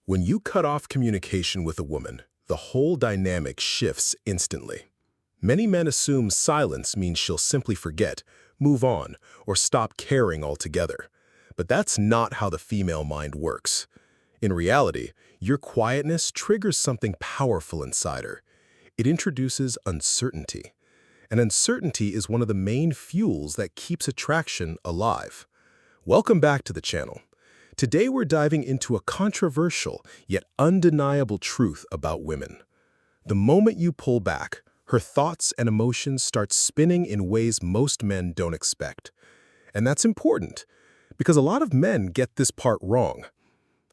When you cut off communication with a woman, the whole dynamic shifts instantly. Many men assume silence means she'll simply forget, move on, or stop caring altogether. But that's not how the female mind works. In reality, your quietness triggers something powerful inside her. It introduces uncertainty. And uncertainty is one of the main fuels that keeps attraction alive. Welcome back to the channel. Today we're diving into a controversial yet undeniable truth about women. The moment you pull back, her thoughts and emotions start spinning in ways most men don't expect. And that's important, because a lot of men get this part wrong.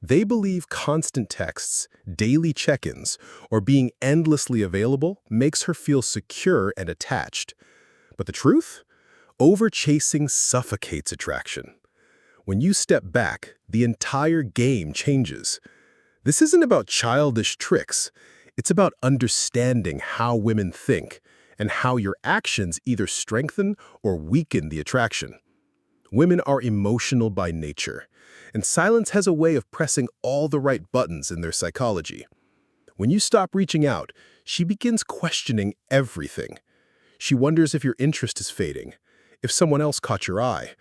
They believe constant texts, daily check-ins, or being endlessly available makes her feel secure and attached. But the truth? Over-chasing suffocates attraction. When you step back, the entire game changes. This isn't about childish tricks. It's about understanding how women think and how your actions either strengthen or weaken the attraction. Women are emotional by nature, and silence has a way of pressing all the right buttons in their psychology. When you stop reaching out, she begins questioning everything. She wonders if your interest is fading, if someone else caught your eye,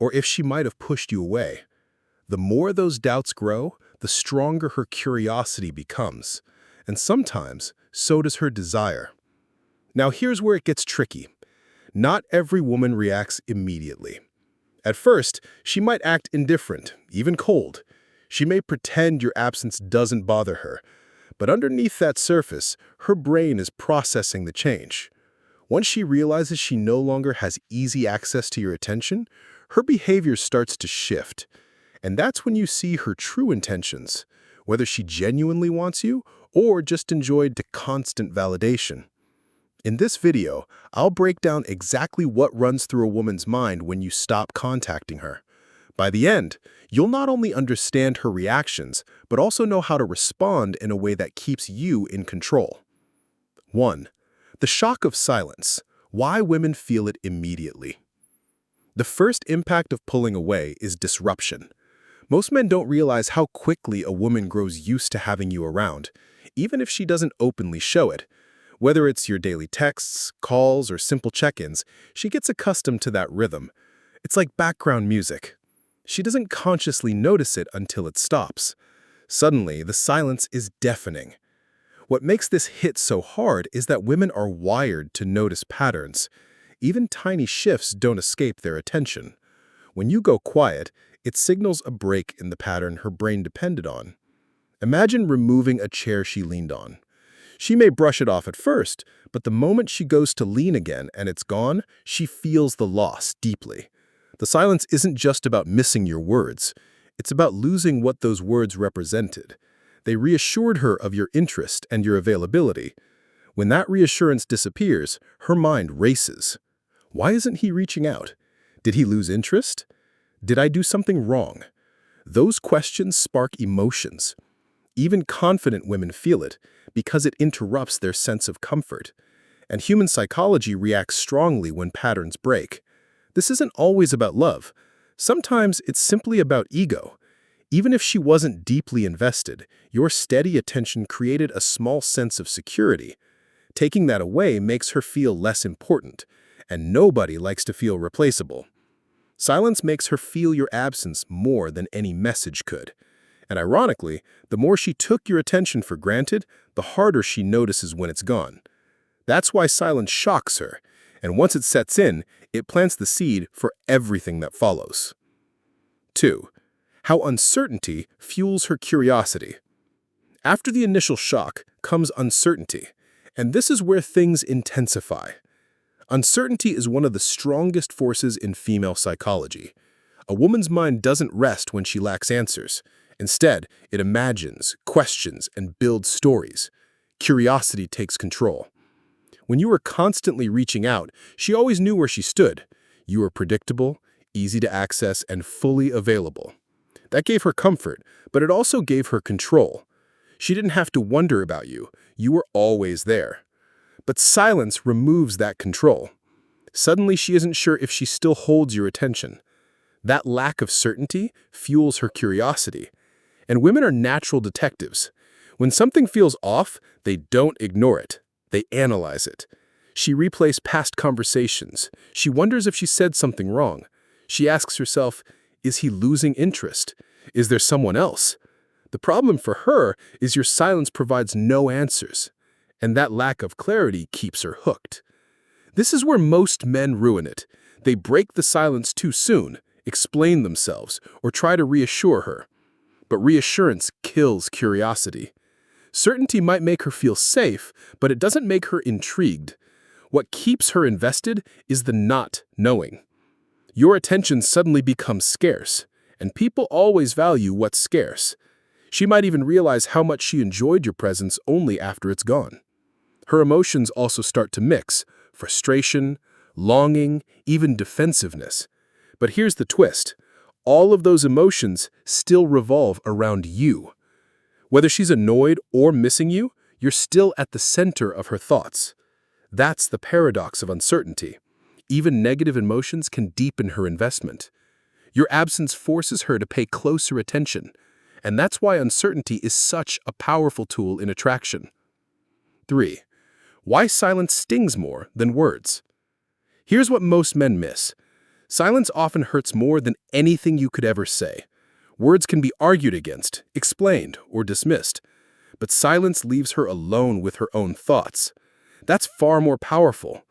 or if she might have pushed you away. The more those doubts grow, the stronger her curiosity becomes. And sometimes, so does her desire. Now here's where it gets tricky. Not every woman reacts immediately. At first, she might act indifferent, even cold. She may pretend your absence doesn't bother her. But underneath that surface, her brain is processing the change. Once she realizes she no longer has easy access to your attention, her behavior starts to shift. And that's when you see her true intentions, whether she genuinely wants you or just enjoyed the constant validation. In this video, I'll break down exactly what runs through a woman's mind when you stop contacting her. By the end, you'll not only understand her reactions, but also know how to respond in a way that keeps you in control. 1. The shock of silence. Why women feel it immediately. The first impact of pulling away is disruption. Most men don't realize how quickly a woman grows used to having you around, even if she doesn't openly show it. Whether it's your daily texts, calls, or simple check-ins, she gets accustomed to that rhythm. It's like background music. She doesn't consciously notice it until it stops. Suddenly, the silence is deafening. What makes this hit so hard is that women are wired to notice patterns. Even tiny shifts don't escape their attention. When you go quiet, it signals a break in the pattern her brain depended on. Imagine removing a chair she leaned on. She may brush it off at first, but the moment she goes to lean again and it's gone, she feels the loss deeply. The silence isn't just about missing your words. It's about losing what those words represented. They reassured her of your interest and your availability. When that reassurance disappears, her mind races. Why isn't he reaching out? Did he lose interest? Did I do something wrong? Those questions spark emotions. Even confident women feel it because it interrupts their sense of comfort. And human psychology reacts strongly when patterns break. This isn't always about love. Sometimes it's simply about ego. Even if she wasn't deeply invested, your steady attention created a small sense of security. Taking that away makes her feel less important, and nobody likes to feel replaceable. Silence makes her feel your absence more than any message could. And ironically, the more she took your attention for granted, the harder she notices when it's gone. That's why silence shocks her, and once it sets in, it plants the seed for everything that follows. 2. How uncertainty fuels her curiosity. After the initial shock comes uncertainty, and this is where things intensify. Uncertainty is one of the strongest forces in female psychology. A woman's mind doesn't rest when she lacks answers. Instead, it imagines, questions, and builds stories. Curiosity takes control. When you were constantly reaching out, she always knew where she stood. You were predictable, easy to access, and fully available. That gave her comfort, but it also gave her control. She didn't have to wonder about you. You were always there. But silence removes that control. Suddenly, she isn't sure if she still holds your attention. That lack of certainty fuels her curiosity. And women are natural detectives. When something feels off, they don't ignore it. They analyze it. She replays past conversations. She wonders if she said something wrong. She asks herself, is he losing interest? Is there someone else? The problem for her is your silence provides no answers, and that lack of clarity keeps her hooked. This is where most men ruin it. They break the silence too soon, explain themselves, or try to reassure her. But reassurance kills curiosity. Certainty might make her feel safe, but it doesn't make her intrigued. What keeps her invested is the not knowing. Your attention suddenly becomes scarce, and people always value what's scarce. She might even realize how much she enjoyed your presence only after it's gone. Her emotions also start to mix: frustration, longing, even defensiveness. But here's the twist. All of those emotions still revolve around you. Whether she's annoyed or missing you, you're still at the center of her thoughts. That's the paradox of uncertainty. Even negative emotions can deepen her investment. Your absence forces her to pay closer attention, and that's why uncertainty is such a powerful tool in attraction. 3. Why silence stings more than words. Here's what most men miss. Silence often hurts more than anything you could ever say. Words can be argued against, explained, or dismissed, but silence leaves her alone with her own thoughts. That's far more powerful.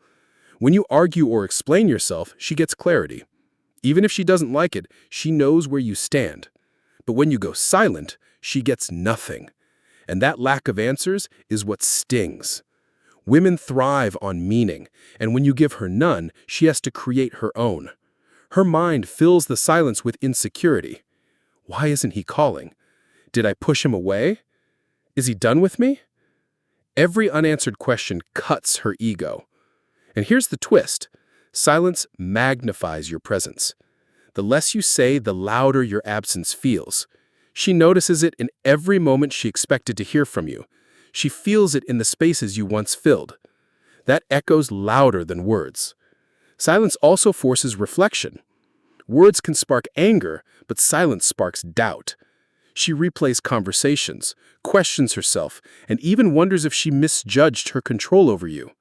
When you argue or explain yourself, she gets clarity. Even if she doesn't like it, she knows where you stand. But when you go silent, she gets nothing. And that lack of answers is what stings. Women thrive on meaning, and when you give her none, she has to create her own. Her mind fills the silence with insecurity. Why isn't he calling? Did I push him away? Is he done with me? Every unanswered question cuts her ego. And here's the twist. Silence magnifies your presence. The less you say, the louder your absence feels. She notices it in every moment she expected to hear from you. She feels it in the spaces you once filled. That echoes louder than words. Silence also forces reflection. Words can spark anger, but silence sparks doubt. She replays conversations, questions herself, and even wonders if she misjudged her control over you.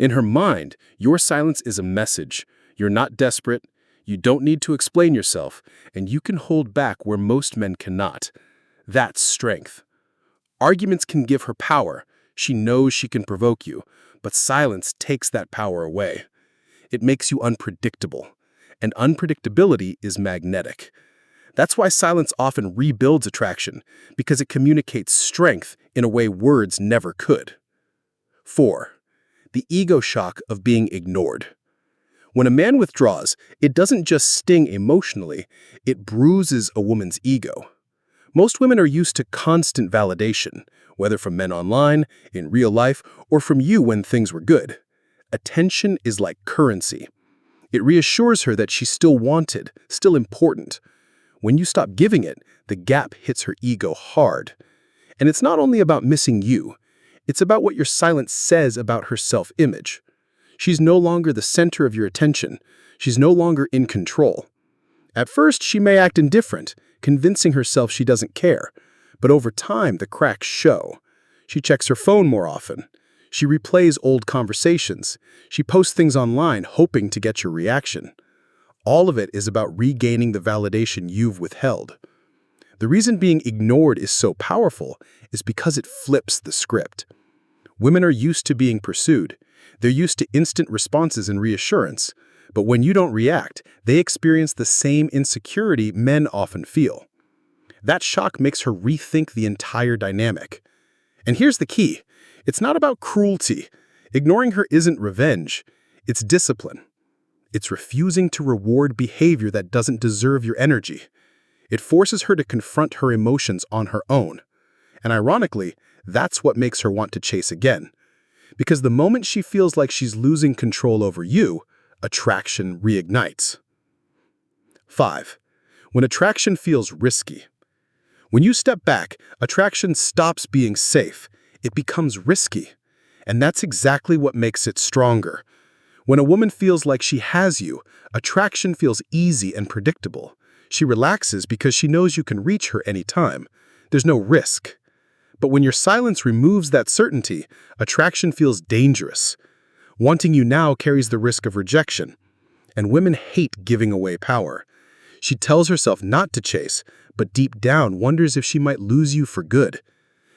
In her mind, your silence is a message. You're not desperate, you don't need to explain yourself, and you can hold back where most men cannot. That's strength. Arguments can give her power. She knows she can provoke you, but silence takes that power away. It makes you unpredictable, and unpredictability is magnetic. That's why silence often rebuilds attraction, because it communicates strength in a way words never could. 4. The ego shock of being ignored. When a man withdraws, it doesn't just sting emotionally, it bruises a woman's ego. Most women are used to constant validation, whether from men online, in real life, or from you when things were good. Attention is like currency. It reassures her that she's still wanted, still important. When you stop giving it, the gap hits her ego hard. And it's not only about missing you. It's about what your silence says about her self-image. She's no longer the center of your attention. She's no longer in control. At first, she may act indifferent, convincing herself she doesn't care. But over time, the cracks show. She checks her phone more often. She replays old conversations. She posts things online, hoping to get your reaction. All of it is about regaining the validation you've withheld. The reason being ignored is so powerful is because it flips the script. Women are used to being pursued. They're used to instant responses and reassurance. But when you don't react, they experience the same insecurity men often feel. That shock makes her rethink the entire dynamic. And here's the key. It's not about cruelty. Ignoring her isn't revenge. It's discipline. It's refusing to reward behavior that doesn't deserve your energy. It forces her to confront her emotions on her own. And ironically, that's what makes her want to chase again. Because the moment she feels like she's losing control over you, attraction reignites. 5. When attraction feels risky. When you step back, attraction stops being safe. It becomes risky. And that's exactly what makes it stronger. When a woman feels like she has you, attraction feels easy and predictable. She relaxes because she knows you can reach her anytime. There's no risk. But when your silence removes that certainty, attraction feels dangerous. Wanting you now carries the risk of rejection. And women hate giving away power. She tells herself not to chase, but deep down wonders if she might lose you for good.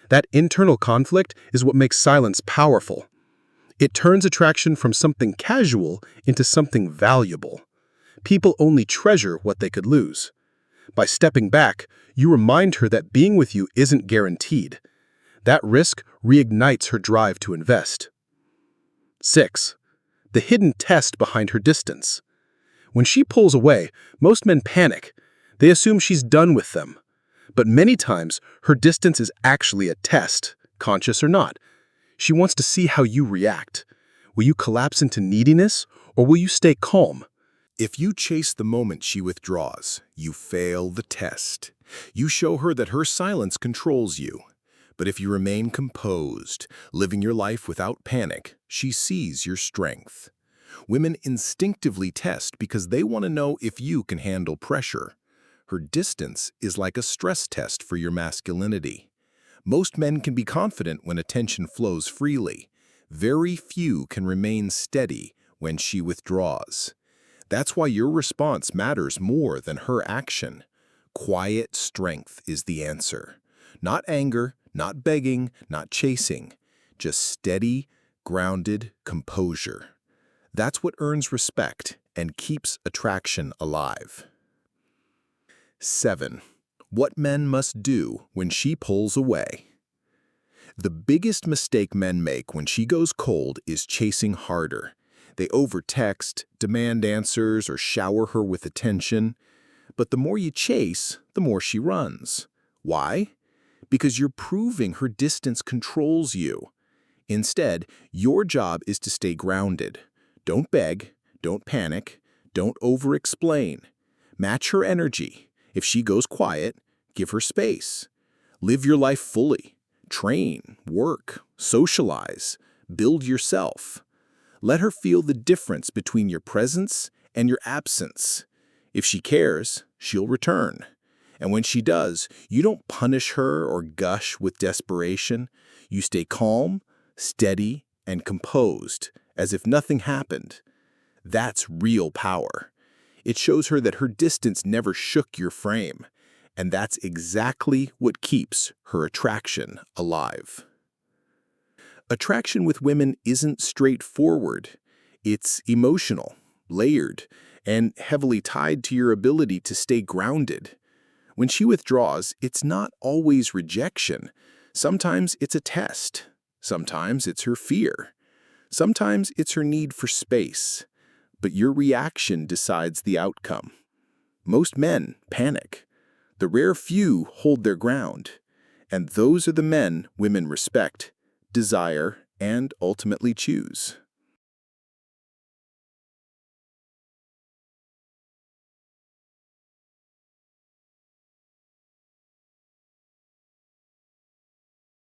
That internal conflict is what makes silence powerful. It turns attraction from something casual into something valuable. People only treasure what they could lose. By stepping back, you remind her that being with you isn't guaranteed. That risk reignites her drive to invest. 6. The hidden test behind her distance. When she pulls away, most men panic. They assume she's done with them. But many times, her distance is actually a test, conscious or not. She wants to see how you react. Will you collapse into neediness, or will you stay calm? If you chase the moment she withdraws, you fail the test. You show her that her silence controls you. But if you remain composed, living your life without panic, she sees your strength. Women instinctively test because they want to know if you can handle pressure. Her distance is like a stress test for your masculinity. Most men can be confident when attention flows freely. Very few can remain steady when she withdraws. That's why your response matters more than her action. Quiet strength is the answer. Not anger, not begging, not chasing. Just steady, grounded composure. That's what earns respect and keeps attraction alive. 7. What men must do when she pulls away. The biggest mistake men make when she goes cold is chasing harder. They overtext, demand answers, or shower her with attention. But the more you chase, the more she runs. Why? Because you're proving her distance controls you. Instead, your job is to stay grounded. Don't beg, don't panic, don't over-explain. Match her energy. If she goes quiet, give her space. Live your life fully. Train, work, socialize, build yourself. Let her feel the difference between your presence and your absence. If she cares, she'll return. And when she does, you don't punish her or gush with desperation. You stay calm, steady, and composed, as if nothing happened. That's real power. It shows her that her distance never shook your frame, and that's exactly what keeps her attraction alive. Attraction with women isn't straightforward. It's emotional, layered, and heavily tied to your ability to stay grounded. When she withdraws, it's not always rejection. Sometimes it's a test. Sometimes it's her fear. Sometimes it's her need for space. But your reaction decides the outcome. Most men panic. The rare few hold their ground. And those are the men women respect, desire, and ultimately choose.